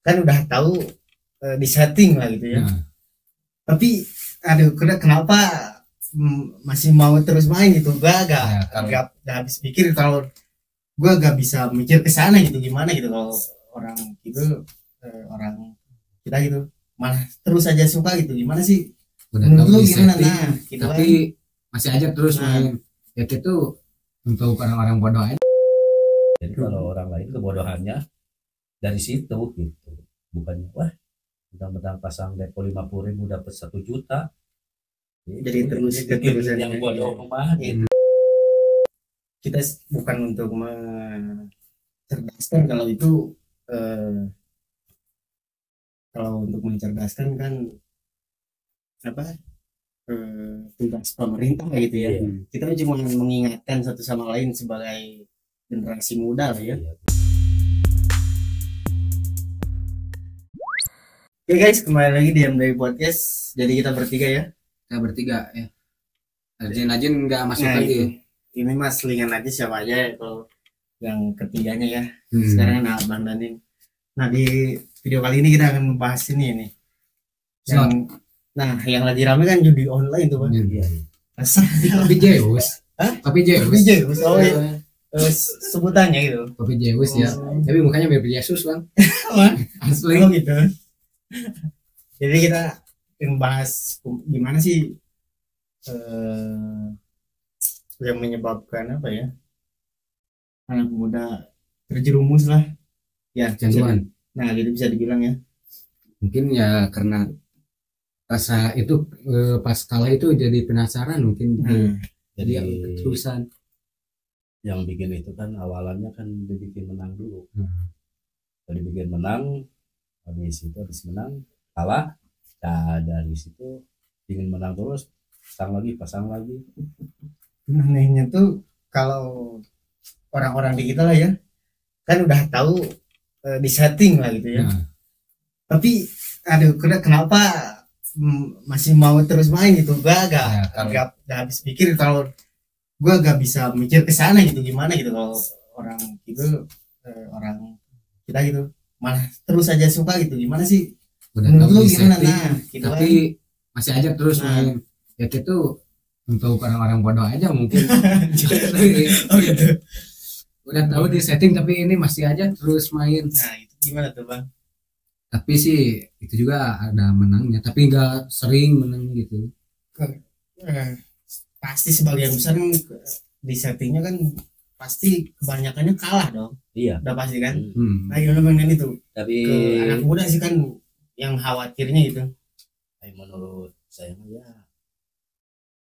kan udah tahu di setting lah gitu ya. Nah, Tapi aduh kenapa masih mau terus main gitu. Gua ya, kalau gak habis pikir, kalau gua gak bisa mikir ke sana gitu, gimana gitu kalau orang gitu, orang kita gitu malah terus aja suka gitu, gimana sih udah menurut tahu lu di gimana? setting, Nah gitu kan. tapi masih aja terus Nah, main. Ya itu untuk orang-orang bodoh aja. Jadi kalau orang lain kebodohannya dari situ gitu, bukannya wah mentang-mentang pasang depo 50.000 dapat 1 juta, jadi terus bikin keterusan yang bodoh rumah gitu. Kita bukan untuk mencerdaskan, kalau itu kalau untuk mencerdaskan kan apa, tugas pemerintah gitu ya. Iya. Kita cuma mengingatkan satu sama lain sebagai generasi muda lah ya. Iya. Oke guys, kembali lagi di MDI Podcast. Jadi kita bertiga ya. Kita bertiga ya. Ajin nggak masuk Nah, lagi. ini mas lingan aja siapa aja ya kalau yang ketiganya ya. Hmm. Sekarang ada Abang Danin. Nah, di video kali ini kita akan membahas ini yang lagi rame kan judi online tuh Bang. Iya. Asal Kopi Zeus. Hah? Kopi Zeus. Kopi Zeus. Oh, iya. Sebutannya gitu. Kopi Zeus ya. Tapi mukanya mirip Yesus bang. Wah, Asli. oh gitu. Jadi kita membahas gimana sih yang menyebabkan apa ya, anak muda terjerumus lah ya Kecanduan. Nah gitu bisa dibilang ya. Mungkin ya karena rasa itu pas kalah itu jadi penasaran mungkin. Jadi Jadi keterusan. yang bikin itu kan awalannya kan dibikin menang dulu. Jadi bikin menang, habis menang kalah, nah dari situ ingin menang terus, pasang lagi. Anehnya tuh kalau orang-orang di kita lah ya, kan udah tahu di setting lah gitu ya. Tapi aduh kenapa masih mau terus main gitu. Gak habis pikir, kalau gue gak bisa mikir ke sana gitu, gimana gitu kalau orang gitu, orang kita gitu malah terus aja suka gitu, gimana sih Udah menurut tahu lu di gimana? setting, Nah gitu tapi kan. masih aja terus main. Ya itu untuk orang-orang bodoh aja mungkin. Oh gitu. Udah tahu di setting tapi ini masih aja terus main. Nah itu gimana tuh Bang? Tapi sih itu juga ada menangnya, tapi nggak sering menang gitu. Pasti sebagian besar di settingnya kan pasti kebanyakannya kalah dong. Iya. Udah pasti kan. Hmm. Nah gimana Bang Dan itu? Tapi Ke anak muda sih kan yang khawatirnya gitu. menurut saya ya,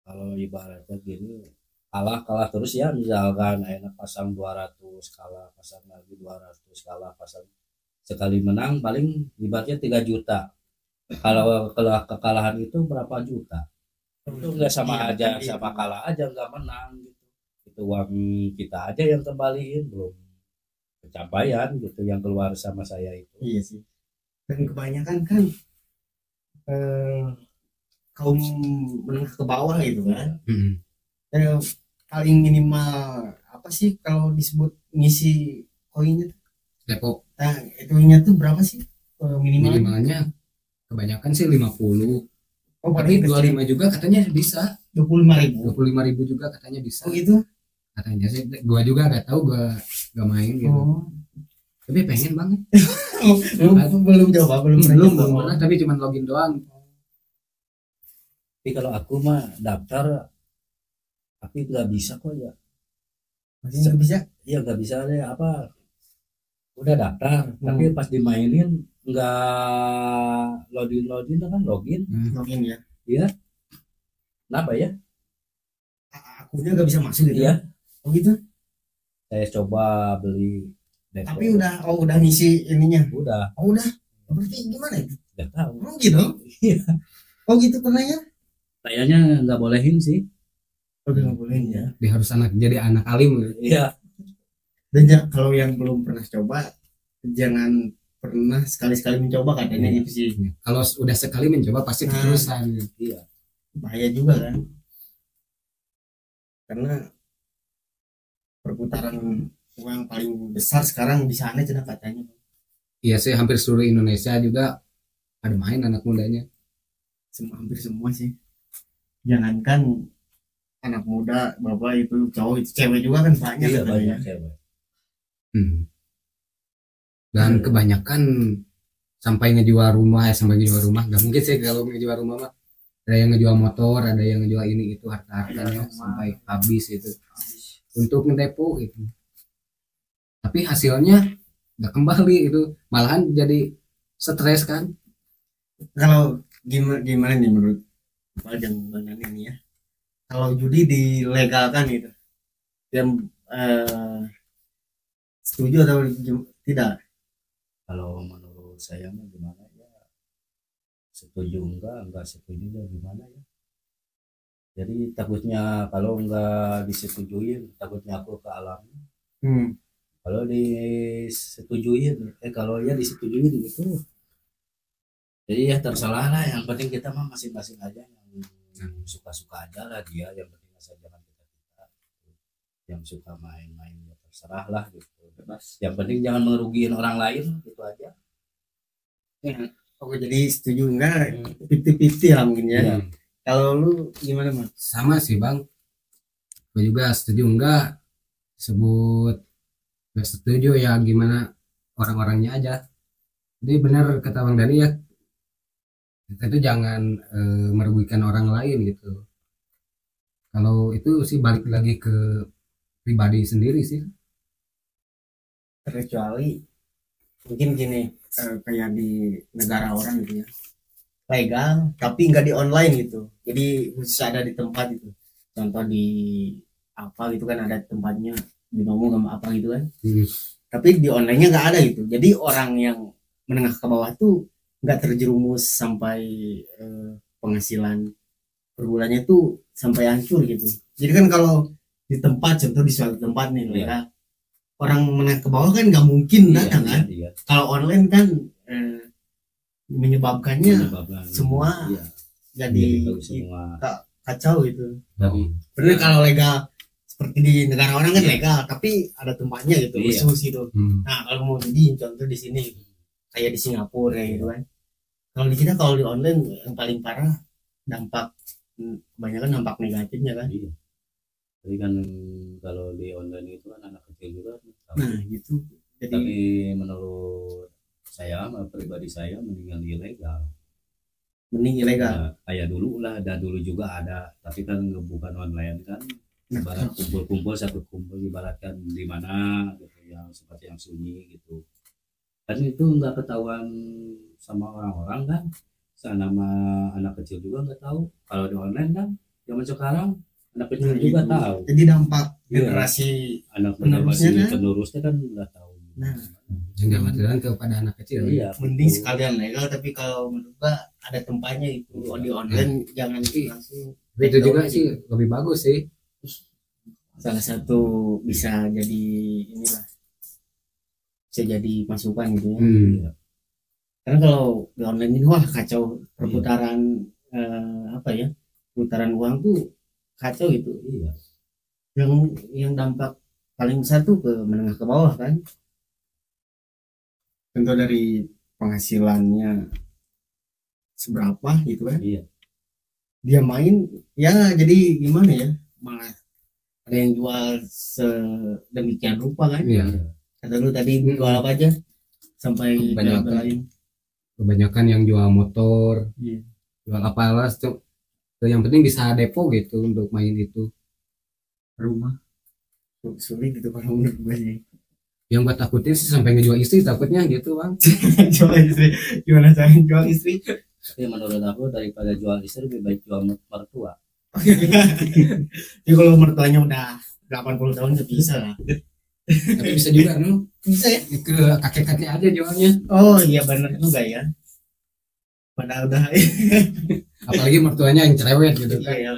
kalau ibaratnya gini, kalah terus ya, misalkan enak pasang 200 kalah, pasang lagi 200 kalah, pasang sekali menang paling ibaratnya 3 juta. Kalau kekalahan itu berapa juta? Itu enggak sama aja, sama kalah aja enggak menang gitu. Itu uang kita aja yang kembaliin, belum pencapaian gitu yang keluar sama saya itu. Iya sih. Dan kebanyakan kan kaum menengah ke bawah gitu kan. Paling minimal apa sih kalau disebut ngisi koinnya? Depo. Nah, itunya tuh berapa sih Minimalnya kebanyakan sih 50. Oh, tapi 25 juga katanya bisa. 25.000 juga katanya bisa. Oh gitu? Katanya sih, gua juga nggak tahu, gua nggak main gitu. Tapi pengen banget. belum pernah, tapi cuma login doang. Tapi kalau aku mah daftar, tapi nggak bisa kok ya. Masih nggak bisa? Iya nggak bisa deh, apa udah daftar, tapi pas dimainin nggak login kan login ya. Iya. Kenapa ya? Akunnya nggak bisa masuk gitu. Iya. Oh gitu. Saya coba beli depo. Tapi udah ngisi ininya. Udah. Oh udah. Berarti gimana itu? Nggak tahu. Oh gitu. Iya. Oh gitu pernahnya? Kayaknya nggak bolehin sih. Oh nggak bolehin ya. Dia harus jadi anak alim. Iya. Dan kalau yang belum pernah coba, jangan pernah sekali-sekali mencoba katanya gitu sih. Kalau udah sekali mencoba pasti keterusan. Iya. Bahaya juga kan. Karena perputaran uang paling besar sekarang di sana cina katanya. iya sih hampir seluruh Indonesia juga ada main anak mudanya. Hampir semua sih, jangankan anak muda, bapak itu cowok itu cewek juga kan banyak Iya katanya. banyak cewek. Dan kebanyakan sampai ngejual rumah nggak mungkin sih kalau ngejual rumah mah. Ada yang ngejual motor, ada yang ngejual ini itu harta-hartanya sampai habis itu untuk ngedepo itu. Tapi hasilnya nggak kembali itu, malahan jadi stres kan. Kalau gimana nih menurut Pak Jangan ini ya, kalau judi dilegalkan gitu, yang setuju atau tidak? Kalau menurut saya mah gimana ya, setuju enggak setuju ya gimana ya. Jadi takutnya kalau enggak disetujuin, takutnya aku ke alam. Kalau disetujuin, kalau ya disetujuin gitu. Jadi ya terserah lah, yang penting kita mah masing-masing aja yang suka-suka aja lah dia, yang penting asal jangan kita yang suka main-main ya terserah lah gitu, bebas. Yang penting jangan merugiin orang lain, gitu aja. Ya, oke, jadi setuju enggak 50-50 lah mungkin ya. Iya. Kalau lu gimana Mas? Sama sih Bang, gue juga setuju enggak sebut nggak setuju ya gimana orang-orangnya aja. Jadi benar kata Bang Dani ya, kita itu jangan merugikan orang lain gitu. Kalau itu sih balik lagi ke pribadi sendiri sih. Terkecuali mungkin gini, kayak di negara orang gitu ya, legal tapi nggak di online gitu, jadi khusus ada di tempat itu, contoh di apa gitu kan, ada tempatnya di ngomong sama apa gitu kan. Tapi di online-nya nggak ada gitu, jadi orang yang menengah ke bawah tuh nggak terjerumus sampai penghasilan per bulannya tuh sampai hancur gitu. Jadi kan kalau di tempat, contoh di suatu tempat nih legal, orang menengah ke bawah kan nggak mungkin datang kan. Kalau online kan menyebabkannya semua jadi semua kacau gitu. Tapi Bener kalau legal seperti di negara orang kan legal, tapi ada tempatnya gitu khusus gitu. Nah kalau mau jadi contoh di sini gitu, kayak di Singapura kayak gitu kan. Kalau di kita, kalau di online yang paling parah dampak, kebanyakan dampak negatifnya kan. Jadi kan kalau di online itu kan anak kecil juga. Nah gitu. Jadi, tapi menurut saya, pribadi saya mendingan ilegal. Mending ilegal. Kayak dulu lah, dulu juga ada, tapi kan bukan online kan. Ibarat kumpul-kumpul, satu kumpul ibaratkan di mana gitu, yang seperti yang sunyi gitu. Kan itu nggak ketahuan sama orang-orang kan. Sama anak kecil juga nggak tahu. Kalau di online kan zaman sekarang anak kecil juga gitu. tahu. Jadi dampak generasi anak penerusnya kan nggak tahu. Nah, jangan kepada anak kecil. Iya, mending sekalian legal, tapi kalau menurut gua ada tempatnya itu. Di online jangan langsung. Itu juga sih lebih bagus sih. Salah satu bisa jadi inilah, bisa jadi masukan gitu ya. Karena kalau di online ini wah kacau, perputaran putaran uang tuh kacau gitu. Yang dampak paling besar tuh ke menengah ke bawah kan. Contoh dari penghasilannya seberapa gitu kan. Dia main ya jadi gimana ya, malah ada yang jual sedemikian rupa kan. Kata lu tadi jual apa aja sampai kebanyakan yang jual motor, jual apalah, yang penting bisa depo gitu untuk main itu. Rumah sulit gitu kalau menurut gue sih. Yang gue takutin sih sampai ngejual istri, takutnya gitu Bang. Jual istri, gimana cara jual istri? Tapi menurut aku daripada jual istri lebih baik jual mertua. Ya kalau mertuanya udah 80 tahun nggak bisa lah. Tapi bisa juga kan? Bisa ya? Ke kakek-kakek aja jualnya. Oh iya benar juga ya. Padahal udah. Apalagi mertuanya yang cerewet gitu kan. Iya,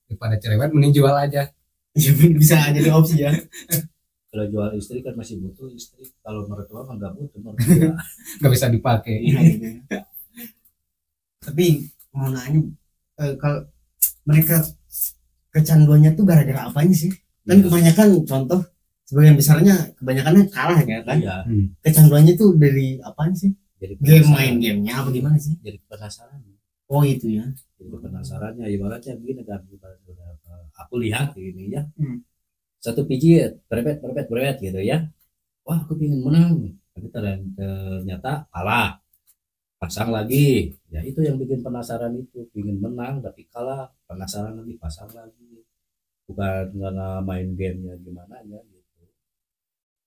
daripada cerewet mending jual aja. Ya, bisa jadi opsi ya. Kalau jual istri kan masih butuh istri. Kalau mertua kan nggak butuh mertua. Nggak bisa dipakai. Tapi mau nanya, kalau mereka kecanduannya tuh gara-gara apanya sih? Kan kebanyakan contoh sebagian besarnya kebanyakannya kalah ya kan. Iya, Kecanduannya tuh dari apaan sih? jadi Game, penasaran. main gamenya apa gimana sih? Jadi penasaran. Oh itu ya. Jadi penasarannya ibaratnya begini kan, aku lihat ini ya, satu biji berepet berepet berepet gitu ya, wah aku ingin menang, tapi ternyata kalah, pasang lagi, ya itu yang bikin penasaran, itu ingin menang tapi kalah, penasaran lagi, pasang lagi, bukan karena main gamenya gimana ya gitu.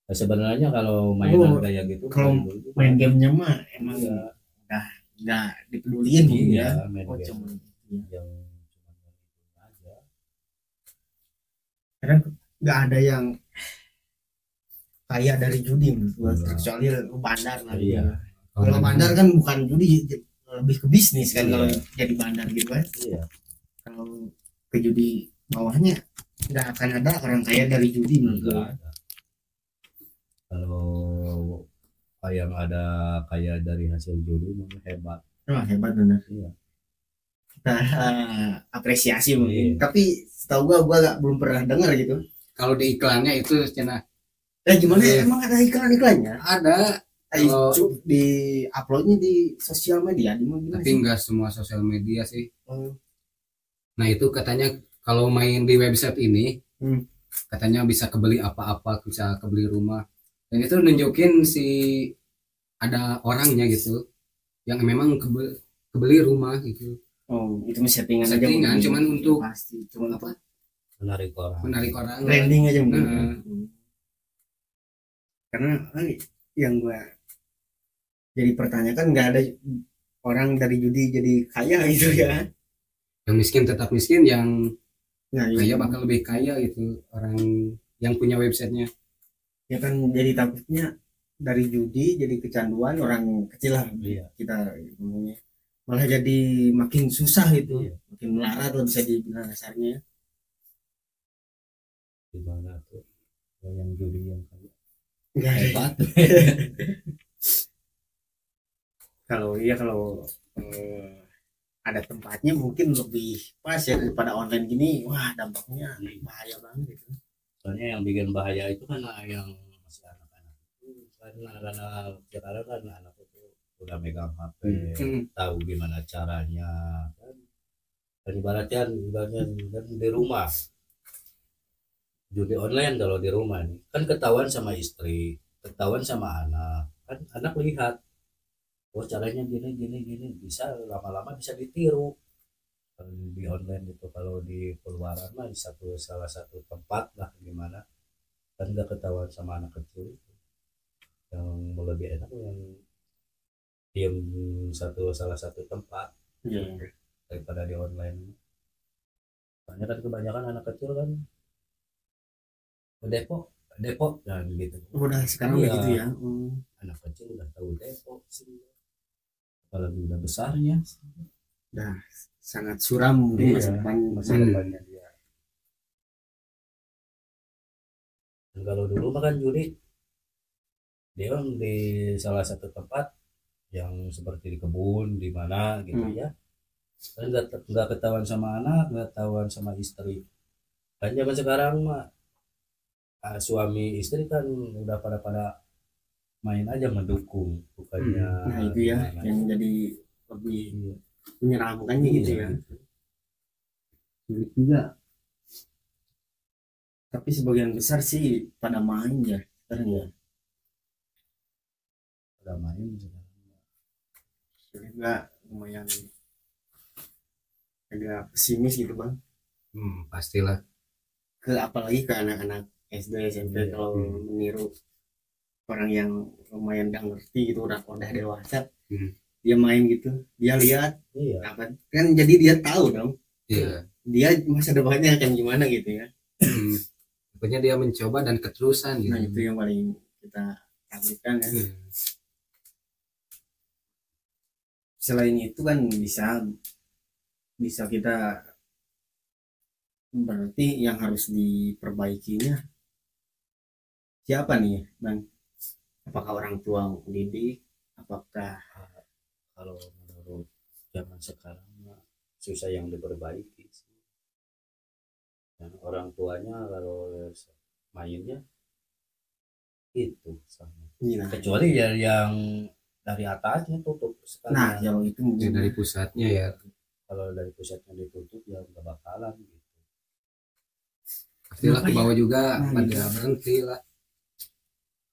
Nah, sebenarnya kalau mainan kayak gitu, kalau main gamenya mah emang ya, udah nggak dipeduliin gitu iya, ya. main Oh game cuma yang cuma aja. karena nggak ada yang kaya dari judi menurut gua, kecuali lu bandar lah gitu Iya. ya. Kalau bandar kan bukan judi, lebih ke bisnis kan. Iya. Kalau jadi bandar gitu kan. Iya. Kalau ke judi bawahnya nggak akan ada orang kaya dari judi menurut Enggak gua. ada. Kalau yang ada kaya dari hasil judi memang hebat. Wah hebat benar. Iya. Kita apresiasi mungkin. Iya. Tapi setahu gua belum pernah dengar gitu. Kalau di iklannya itu cina Gimana Iya. emang ada iklan-iklannya? ada, kalau Di uploadnya di sosial media di mana tapi sih? enggak semua sosial media sih. Oh. Nah itu katanya kalau main di website ini katanya bisa kebeli apa-apa, bisa kebeli rumah, dan itu nunjukin si ada orangnya gitu yang memang kebeli rumah gitu. Oh, itu mah settingan aja. Settingan, mungkin. cuman untuk pasti cuman apa? Menarik orang. Menarik orang. Branding aja mungkin. Nah. Karena yang gua jadi pertanyakan, nggak ada orang dari judi jadi kaya gitu ya. Yang miskin tetap miskin, yang Nah, kaya bakal lebih kaya gitu, orang yang punya websitenya. Ya kan jadi takutnya dari judi jadi kecanduan orang kecil lah. Iya. Kita ngomongnya malah jadi makin susah itu. Iya. Makin melarat lah bisa dibilang dasarnya. Gimana tuh yang judi yang kaya? Nggak ada. Hebat. Kalau ada tempatnya mungkin lebih pas ya daripada online gini. Wah dampaknya bahaya banget gitu. Soalnya yang bikin bahaya itu kan yang masih anak-anak itu, karena anak-anak sekarang kan anak itu udah megang HP, tahu gimana caranya kan. Dan ibaratnya kan di rumah judi online, kalau di rumah nih kan ketahuan sama istri, ketahuan sama anak, kan anak lihat oh caranya gini gini gini, bisa lama-lama bisa ditiru. Kalau di online itu, kalau di keluaran mah di salah satu tempat lah gimana, kan nggak ketahuan sama anak kecil. Yang lebih enak yang diem salah satu tempat daripada di online. Soalnya kan kebanyakan anak kecil kan Depok dan gitu. Udah sekarang Iya. begitu ya. Anak kecil udah tahu Depok sih, apalagi udah besarnya. Udah sangat suram mungkin masa depannya dia. Dan kalau dulu makan judi dia kan di salah satu tempat yang seperti di kebun di mana gitu ya, kan nggak ketahuan sama anak, nggak ketahuan sama istri. Kan zaman sekarang mah suami istri kan udah pada main aja mendukung, bukannya Nah itu ya yang jadi lebih menyeramkannya gitu ya. Sulit juga. Tapi sebagian besar sih pada main ya sekarang ya. Pada main sekarang. Juga lumayan agak pesimis gitu bang. Pastilah. Apalagi ke anak-anak SD SMP kalau meniru orang yang lumayan udah ngerti gitu, udah dewasa, dia main gitu, dia lihat apa kan, jadi dia tahu dong. Dia masa depannya akan gimana gitu ya. Pokoknya dia mencoba dan keterusan gitu. Nah itu yang paling kita takutkan ya. Selain itu kan bisa kita, berarti yang harus diperbaikinya siapa nih bang? Apakah orang tua mendidik? Apakah kalau menurut zaman sekarang susah yang diperbaiki sih. Dan orang tuanya kalau mainnya itu sama. Iya. Kecuali ya yang dari atasnya tutup sekalian. Nah yang itu Ya, dari pusatnya ya Kalau dari pusatnya ditutup ya nggak bakalan gitu. pastilah ke Kenapa bawah juga Nah, pada gitu. berhenti lah.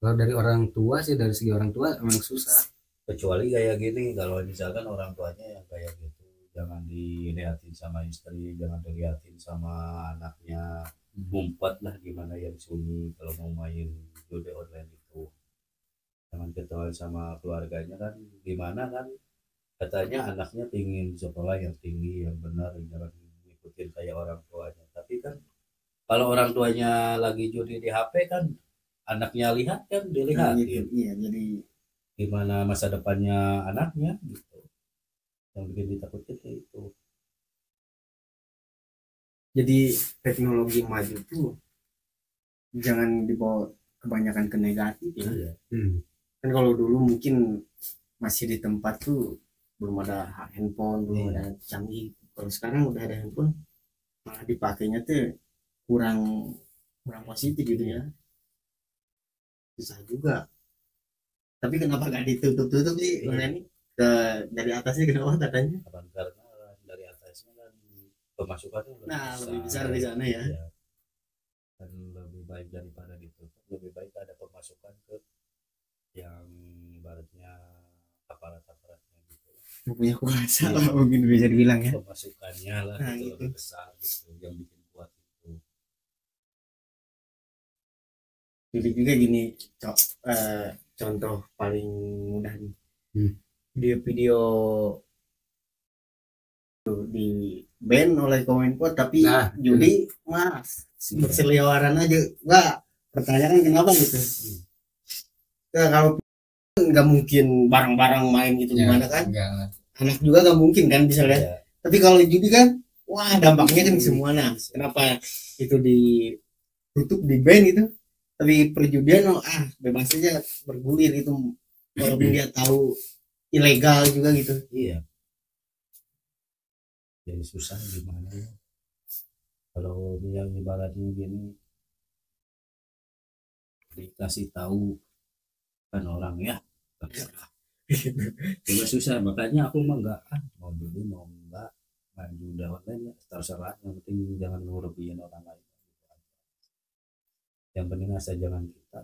Kalau dari orang tua sih, dari segi orang tua emang susah. Kecuali kayak gini, kalau misalkan orang tuanya yang kayak gitu, jangan dilihatin sama istri, jangan dilihatin sama anaknya, ngumpet lah gimana yang sunyi kalau mau main judi online itu. Jangan ketahuan sama keluarganya kan, gimana kan katanya anaknya pingin sekolah yang tinggi, yang benar, jangan ngikutin kayak orang tuanya. Tapi kan kalau orang tuanya lagi judi di HP kan, anaknya lihat kan Nah, dilihat gitu. Iya jadi gimana masa depannya anaknya gitu. Yang bikin ditakutin itu. jadi teknologi maju tuh jangan dibawa kebanyakan ke negatif ya. Iya. Kan kalau dulu mungkin masih di tempat tuh belum ada handphone, belum Iya. ada canggih. Kalau sekarang udah ada handphone, malah dipakainya tuh kurang kurang positif gitu ya. Susah juga. Tapi kenapa gak ditutup-tutup sih? Iya. Ini ke dari atasnya kenapa katanya? Karena dari atasnya kan pemasukannya Lebih besar di sana ya. Iya. Dan lebih baik daripada ditutup, lebih baik ada pemasukan ke yang ibaratnya aparat-aparatnya gitu. Yang punya kuasa Iya. lah mungkin bisa dibilang ya. Pemasukannya lah Nah, itu gitu. lebih besar gitu, yang bikin kuat itu. Jadi juga gini, contoh paling mudah nih. Video-video tuh di ban oleh Kominfo tapi Nah, judi mas berseliweran aja. Enggak, pertanyaan kenapa gitu? Ya, kalau nggak mungkin barang-barang main gitu Ya, gimana kan? enggak. Anak juga nggak mungkin kan bisa lihat. Iya. Tapi kalau judi kan, wah dampaknya kan semua. Nah, kenapa itu ditutup di ban itu? Tapi perjudian bebas aja bergulir itu walaupun dia tahu ilegal juga gitu. Iya. Jadi susah gimana ya. Kalau dia ibaratnya gini dikasih tahu kan orang ya juga susah, makanya aku mah enggak mau beli mau enggak maju udah online ya terserah, yang penting jangan ngerugiin orang lain, yang penting asal jangan kita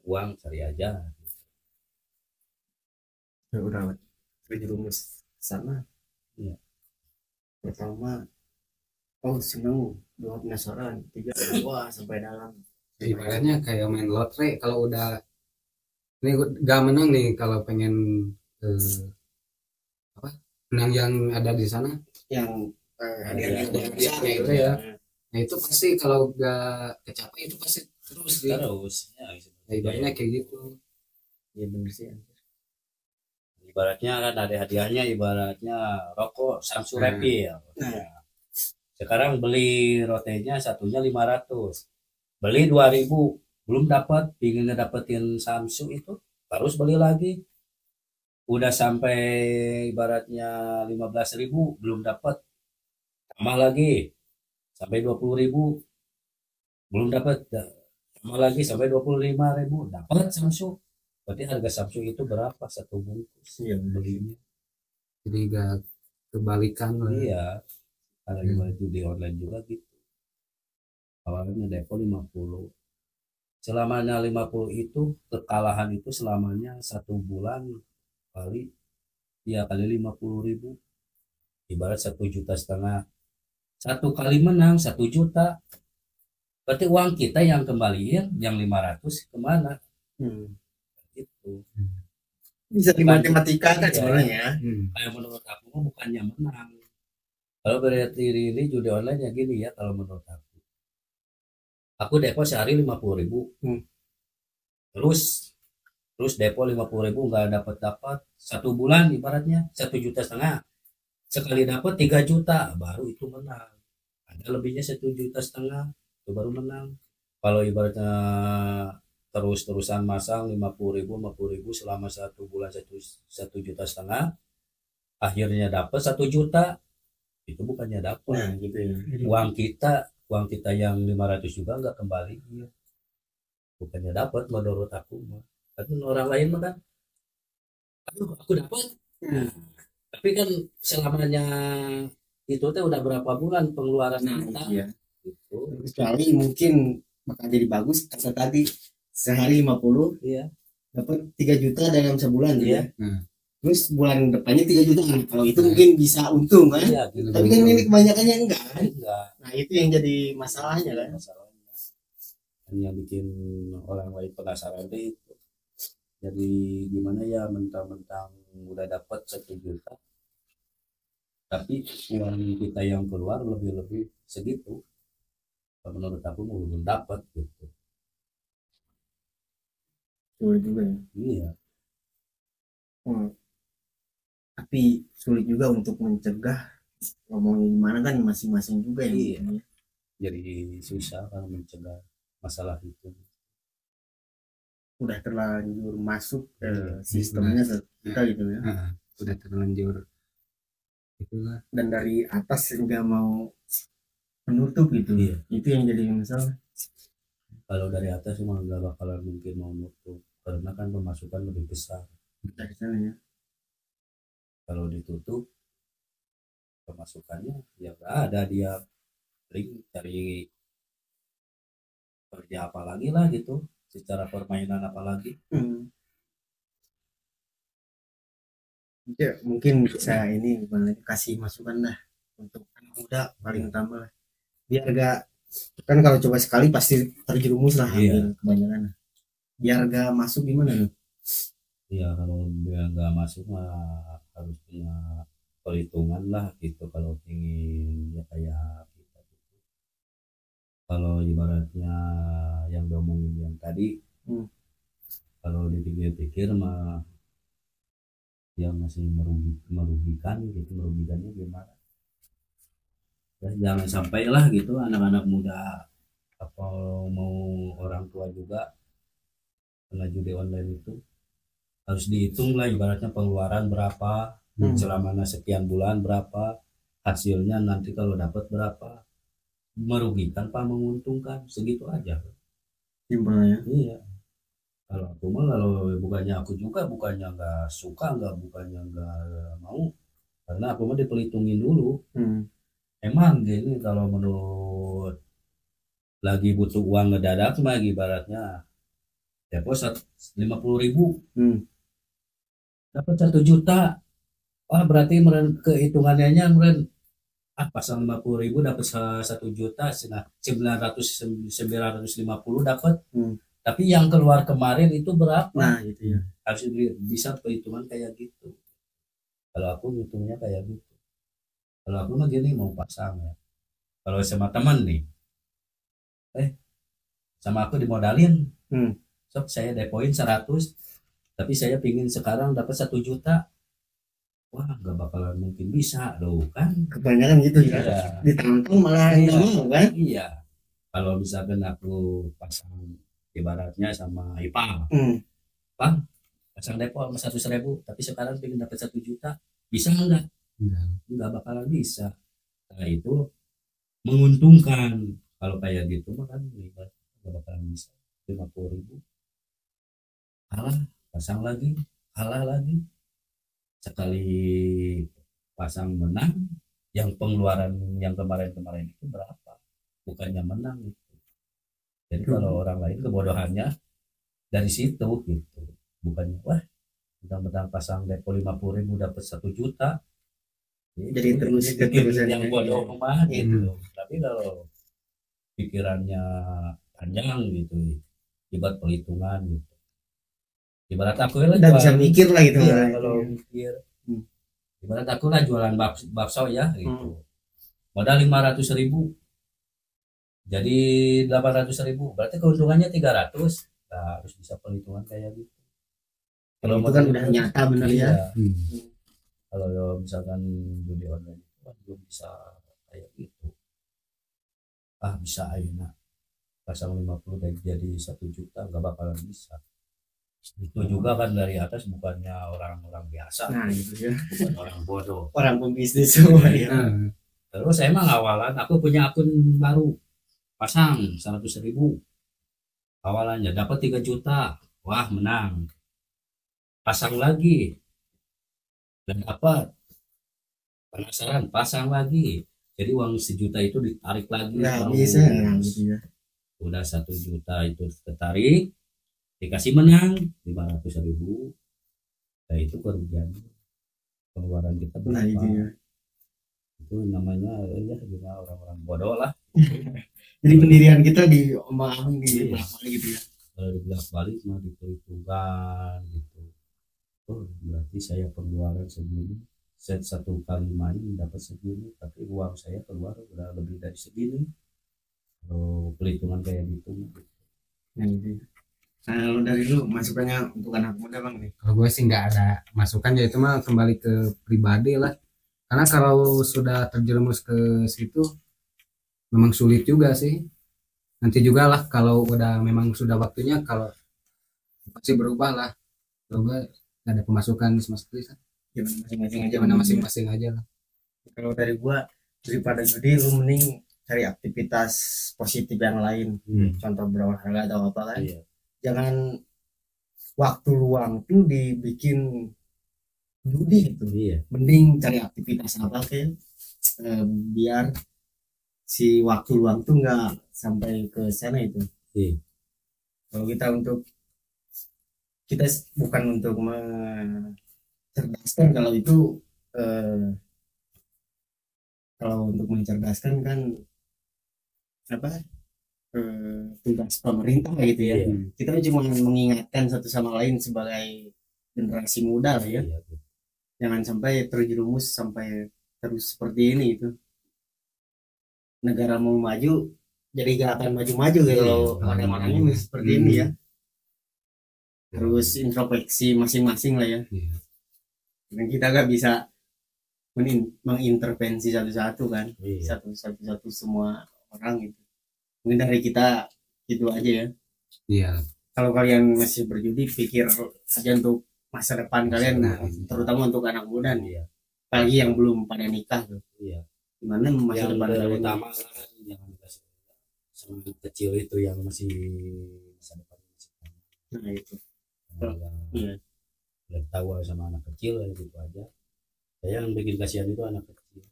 uang cari aja. Ya udah terjerumus sana. Iya. Pertama, seneng, dua penasaran, tiga wah sampai dalam. Ibaratnya kayak main lotre, kalau udah ini gak menang nih, kalau pengen menang yang ada di sana, Yang hadiahnya itu ya. Nah itu pasti kalau gak kecapai itu pasti terus sih. Terus ya, Nah, ibaratnya kayak gitu. Ya bener sih. ibaratnya kan ada hadiahnya, ibaratnya rokok Samsung Refill. Ya. Sekarang beli rotenya satunya 500, beli 2000 belum dapat, ingin dapetin Samsung itu harus beli lagi, udah sampai ibaratnya 15.000 belum dapat, tambah lagi sampai 20.000 belum dapat, tambah lagi sampai 25.000 dapat Samsung. Berarti harga Samsung itu berapa satu bungkus belinya? Jadi gak kebalikan lah. Iya, kalau ibarat judi online juga gitu. Awalnya depo 50. Selamanya 50 itu kekalahan itu selamanya 1 bulan kali ya kali 50.000. Ibarat 1,5 juta. 1 kali menang 1 juta. Berarti uang kita yang kembaliin yang 500 kemana? Itu. Bisa di matematika kan Iya. sebenarnya. Kayak menurut aku bukannya menang. Kalau berarti ini judi online ya gini ya, kalau menurut aku depo sehari 50.000, terus depo 50.000 nggak dapat 1 bulan ibaratnya 1,5 juta, sekali dapat 3 juta baru itu menang, ada lebihnya 1,5 juta itu baru menang. Kalau ibaratnya terus-terusan masang 50.000 selama 1 bulan 1,5 juta, akhirnya dapat 1 juta, itu bukannya dapat. Nah gitu ya. Uang kita yang 500 juga nggak kembali. bukannya dapat menurut aku mah. Tapi orang lain mah kan, aduh aku dapat. Nah, tapi kan selamanya itu teh udah berapa bulan pengeluaran Nah, kita iya. gitu. Kecuali mungkin bakal jadi bagus kata tadi sehari 50 Iya, dapat 3 juta dalam sebulan gitu iya, ya. Nah, Terus bulan depannya 3 juta. Nah, kalau itu Nah. mungkin bisa untung kan. iya gitu. Tapi kan ini kebanyakannya enggak kan. Enggak, Nah, itu yang jadi masalahnya kan. masalahnya. Dan yang bikin orang lain penasaran deh itu. Jadi gimana ya mentang-mentang udah dapat 1 juta, tapi uang kita yang keluar lebih-lebih segitu. Kalau menurut aku belum dapat gitu. Sulit juga ya. Iya, Hmm. Tapi sulit juga untuk mencegah, ngomongin gimana kan masing-masing juga yang Iya. bikin ya. jadi susah kan mencegah masalah itu. Udah terlanjur masuk ke Iya. sistemnya ke kita gitu ya. udah terlanjur itulah. Dan dari atas nggak mau menutup gitu. Iya. Itu yang jadi masalah. Kalau dari atas emang nggak bakalan mungkin mau nutup karena kan pemasukan lebih besar. Dari sana ya. Kalau ditutup pemasukannya ya nggak ada, dia paling cari kerja apa lagi lah gitu, secara permainan apa lagi. Hmm. Ya, mungkin bisa ini gimana, kasih masukan lah untuk anak muda paling utama lah. Biar gak, kan kalau coba sekali pasti terjerumus lah Iya. hampir kebanyakan. Biar gak masuk gimana nih? Iya, kalau dia nggak masuk mah harus punya perhitungan lah gitu kalau ingin ya kayak kita gitu. Kalau ibaratnya yang diomongin yang tadi, kalau dipikir-pikir mah ya masih merugikan gitu. Merugikannya gimana ya, jangan sampai lah gitu anak-anak muda atau mau orang tua juga kena judi online itu. Harus dihitung lah ibaratnya pengeluaran berapa, selama sekian bulan berapa, hasilnya nanti kalau dapat berapa, merugikan apa menguntungkan, segitu aja. Simpelnya. Iya, kalau aku mah kalau bukannya aku juga bukannya nggak suka, bukannya nggak mau, karena aku mah diperhitungin dulu. Emang gini, kalau menurut lagi butuh uang ngedadak mah ibaratnya deposit 50.000, dapat 1 juta. Wah, berarti kehitungannya meren pasang 50.000 dapat 1 juta, 950 dapat. Tapi yang keluar kemarin itu berapa? Nah, gitu ya. Harus bisa perhitungan kayak gitu. Kalau aku hitungnya kayak gitu. Kalau aku mah gini, mau pasang ya. Kalau sama teman nih, sama aku dimodalin, sok saya depoin 100, tapi saya pingin sekarang dapat 1 juta. Wah, nggak bakalan mungkin bisa loh kan. Kebanyakan gitu ya. Iya. Ditantang malah nggak mau kan. Iya. Kalau misalkan aku pasang ibaratnya sama Ipang, Bang, pasang depo sama 100.000, tapi sekarang pengen dapat 1 juta, bisa nggak? Nggak bakalan bisa. Nah, itu menguntungkan. Kalau kayak gitu mah kan nggak bakalan bisa. 50.000 kalah, pasang lagi, kalah lagi. Sekali pasang menang, yang pengeluaran yang kemarin-kemarin itu berapa? Bukannya menang gitu. Jadi kalau orang lain kebodohannya dari situ gitu. Bukannya wah, mentang-mentang pasang depo 50.000 dapat 1 juta. Jadi terus yang bodoh mah gitu. Tapi kalau pikirannya panjang gitu, ibarat perhitungan gitu. Ibarat aku lah udah bisa mikir lah gitu. Ya, kalau mikir, ibarat aku lah jualan bakso ya gitu. Modal 500.000, jadi 800.000, berarti keuntungannya 300. Nah, harus bisa perhitungan kayak gitu. Kalau itu kan udah nyata bener ya. Kalau misalkan judi online itu kan belum bisa kayak gitu. Bisa ayeuna pasang 50 dan jadi 1 juta, nggak bakalan bisa. Itu juga kan dari atas bukannya orang-orang biasa. Nah, gitu ya. Bukan orang bodoh. Orang pembisnis semua ya. Terus emang awalan aku punya akun baru, pasang 100.000. awalannya dapat 3 juta, wah menang, pasang lagi dan dapat, penasaran pasang lagi, jadi uang 1 juta itu ditarik lagi Nggak terus. bisa gitu ya. Udah 1 juta itu ketarik, dikasih menang 500.000, nah itu kerugian, pengeluaran kita Nah berapa. itu ya. Itu namanya ya gimana, orang-orang bodoh lah. Jadi pendirian kita di ombang-ambing di Iya. belakang gitu ya. Kalau dibilang balik mah diperhitungkan gitu. Oh berarti saya pengeluaran segini, set 1 kali main dapat segini, tapi uang saya keluar udah lebih dari segini. Kalau perhitungan kayak gitu. Nah, gitu. Nah, lu dari lu masukannya untuk anak muda bang nih. Kalau gue sih nggak ada masukan, ya itu mah kembali ke pribadi lah. Karena kalau sudah terjerumus ke situ memang sulit juga sih. Nanti juga lah kalau udah memang sudah waktunya, kalau pasti berubah lah. Kalau gue nggak ada pemasukan sama sekali kan. Gimana masing-masing aja. Gimana masing-masing aja lah. Kalau dari gua daripada judi lu mending cari aktivitas positif yang lain. Contoh berolahraga atau apa kan. Iya. Jangan waktu luang tuh dibikin judi gitu. Iya. Mending cari aktivitas apa kayak biar si waktu luang tuh nggak sampai ke sana itu. Iya. Kalau kita bukan untuk mencerdaskan, kalau itu kalau untuk mencerdaskan kan apa tugas pemerintah gitu ya. Iya. Kita cuma mengingatkan satu sama lain sebagai generasi muda lah ya. Iya. Jangan sampai terjerumus sampai terus seperti ini itu. Negara mau maju jadi gak akan maju-maju gitu kalau orang-orangnya seperti ini ya. Terus introspeksi masing-masing lah ya. Dan kita gak bisa mengintervensi satu-satu kan. Iya. Satu-satu semua orang gitu. Mungkin dari kita gitu aja ya. Iya. Kalau kalian masih berjudi, pikir aja untuk masa depan kalian, terutama untuk anak muda nih. Iya. Apalagi yang belum pada nikah tuh. Iya. Gimana masa Yang depan kalian? utama lah kan jangan dikasih semangat kecil itu yang masih masa depan masih panjang. Nah itu. Iya. Udah tahu sama anak kecil gitu aja. Saya yang bikin kasihan itu anak kecil.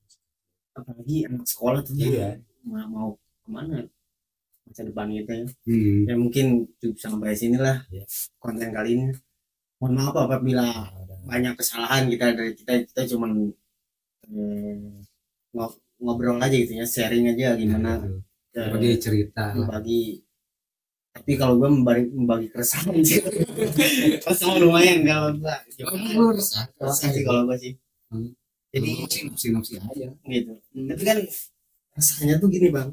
Apalagi anak sekolah tuh Iya. mau kemana masa depan kita ya. Hmm. Ya mungkin cukup sampai sinilah Iya. konten kali ini. Mohon maaf apabila banyak kesalahan kita cuman ngobrol aja gitu ya, sharing aja gimana Bagi cerita lah. berbagi. Tapi kalau gue membagi keresahan sih. Kesal lumayan kalau gue. Lu resah Sih kalau gue sih. Jadi nopsi aja gitu. Tapi kan rasanya tuh gini bang.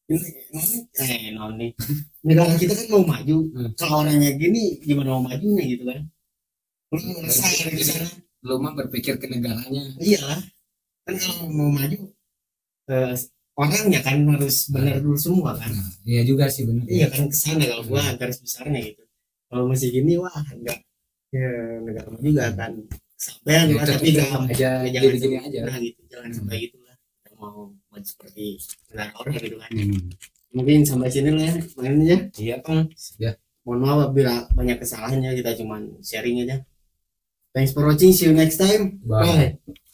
Ini noni. Negara kita kan mau maju. Kalau orangnya gini gimana mau majunya gitu kan? Lu resah di sana. lu mah berpikir ke negaranya. Iya. Kan kalau mau maju orangnya kan harus benar dulu semua kan. Iya juga sih benar. Iya kan kesana kalau gua garis besarnya gitu. Kalau masih gini wah enggak ya negara maju juga akan sampean Ya, lah, tapi jangan aja jangan gini aja. nah, gitu. Jangan sampai gitulah. Kita mau maju seperti negara orang gitu kan. Hmm. Mungkin sampai sini lah ya mainnya. Iya. Ya. Mohon maaf apabila banyak kesalahannya, kita cuman sharing aja. Thanks for watching, see you next time. Bye. Bye.